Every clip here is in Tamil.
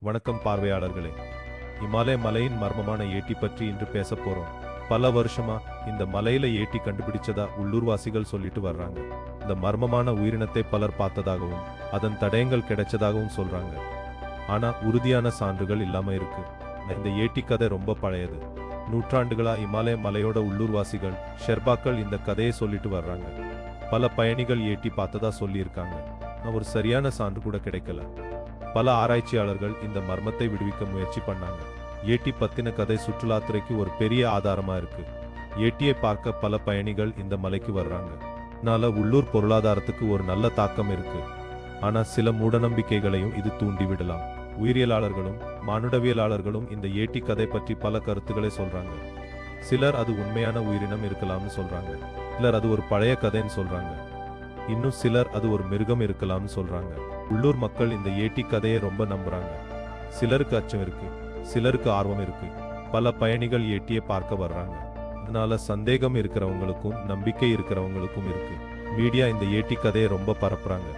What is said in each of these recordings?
வணக்கம் பார்வையாளர்களே. இமாலய மலையின் மர்மமான ஏட்டி பற்றி இன்று பேச போறோம். பல வருஷமா இந்த மலையில ஏட்டி கண்டுபிடிச்சதா உள்ளூர்வாசிகள் சொல்லிட்டு வர்றாங்க. இந்த மர்மமான உயிரினத்தை பலர் பார்த்ததாகவும் அதன் தடயங்கள் கிடைச்சதாகவும் சொல்றாங்க. ஆனா உறுதியான சான்றுகள் இல்லாம இருக்கு. இந்த ஏட்டி கதை ரொம்ப பழையது. நூற்றாண்டுகளா இமாலய மலையோட உள்ளூர்வாசிகள் ஷெர்பாக்கள் இந்த கதையை சொல்லிட்டு வர்றாங்க. பல பயணிகள் ஏட்டி பார்த்ததா சொல்லியிருக்காங்க. ஒரு சரியான சான்று கூட கிடைக்கல. பல ஆராய்ச்சியாளர்கள் இந்த மர்மத்தை விடுவிக்க முயற்சி பண்ணாங்க. ஏட்டி பத்தின கதை சுற்றுலாத்துறைக்கு ஒரு பெரிய ஆதாரமா இருக்கு. ஏட்டியை பார்க்க பல பயணிகள் இந்த மலைக்கு வர்றாங்க. அதனால உள்ளூர் பொருளாதாரத்துக்கு ஒரு நல்ல தாக்கம் இருக்கு. ஆனா சில மூடநம்பிக்கைகளையும் இது தூண்டிவிடலாம். உயிரியலாளர்களும் மானுடவியலாளர்களும் இந்த ஏட்டி கதை பற்றி பல கருத்துக்களை சொல்றாங்க. சிலர் அது உண்மையான உயிரினம் இருக்கலாம்னு சொல்றாங்க. சிலர் அது ஒரு பழைய கதைன்னு சொல்றாங்க. இன்னும் சிலர் அது ஒரு மிருகம் இருக்கலாம்னு சொல்றாங்க. உள்ளூர் மக்கள் இந்த ஏட்டி கதையை ரொம்ப நம்புறாங்க. சிலருக்கு அச்சம் இருக்கு, சிலருக்கு ஆர்வம் இருக்கு. பல பயணிகள் ஏட்டியை பார்க்க வர்றாங்க. அதனால சந்தேகம் இருக்கிறவங்களுக்கும் நம்பிக்கை இருக்கிறவங்களுக்கும் இருக்கு. மீடியா இந்த ஏட்டி கதையை ரொம்ப பரப்புறாங்க.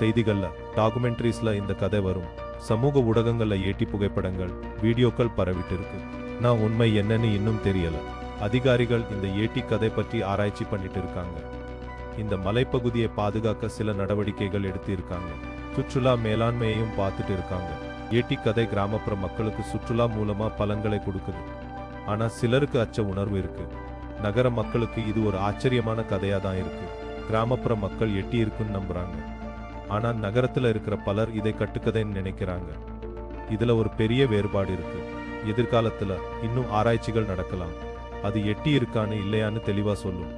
செய்திகள்ல, டாக்குமெண்ட்ரிஸ்ல இந்த கதை வரும். சமூக ஊடகங்கள்ல ஏட்டி புகைப்படங்கள், வீடியோக்கள் பரவிட்டு இருக்கு. நான் உண்மை என்னன்னு இன்னும் தெரியல. அதிகாரிகள் இந்த ஏட்டி கதை பற்றி ஆராய்ச்சி பண்ணிட்டு இருக்காங்க. இந்த மலைப்பகுதியை பாதுகாக்க சில நடவடிக்கைகள் எடுத்து இருக்காங்க. சுற்றுலா மேலாண்மையையும் பார்த்துட்டு இருக்காங்க. ஏட்டி கதை கிராமப்புற மக்களுக்கு சுற்றுலா மூலமா பலன்களை கொடுக்குது. ஆனா சிலருக்கு அச்ச உணர்வு இருக்கு. நகர மக்களுக்கு இது ஒரு ஆச்சரியமான கதையா தான் இருக்கு. கிராமப்புற மக்கள் எட்டி இருக்குன்னு நம்புறாங்க. ஆனா நகரத்துல இருக்கிற பலர் இதை கட்டுக்கதைன்னு நினைக்கிறாங்க. இதுல ஒரு பெரிய வேறுபாடு இருக்கு. எதிர்காலத்துல இன்னும் ஆராய்ச்சிகள் நடக்கலாம். அது எட்டி இருக்கான்னு இல்லையான்னு தெளிவா சொல்லும்.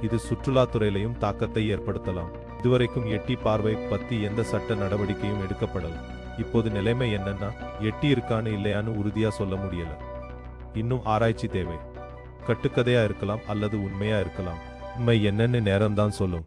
இது சுற்றுலாத்துறையிலையும் தாக்கத்தை ஏற்படுத்தலாம். இதுவரைக்கும் எட்டி பார்வை பத்தி எந்த சட்ட நடவடிக்கையும் எடுக்கப்படல. இப்போது நிலைமை என்னன்னா, எட்டி இருக்கான்னு இல்லையான்னு உறுதியா சொல்ல முடியல. இன்னும் ஆராய்ச்சி தேவை. கட்டுக்கதையா இருக்கலாம் அல்லது உண்மையா இருக்கலாம். உண்மை என்னன்னு நேரம்தான் சொல்லும்.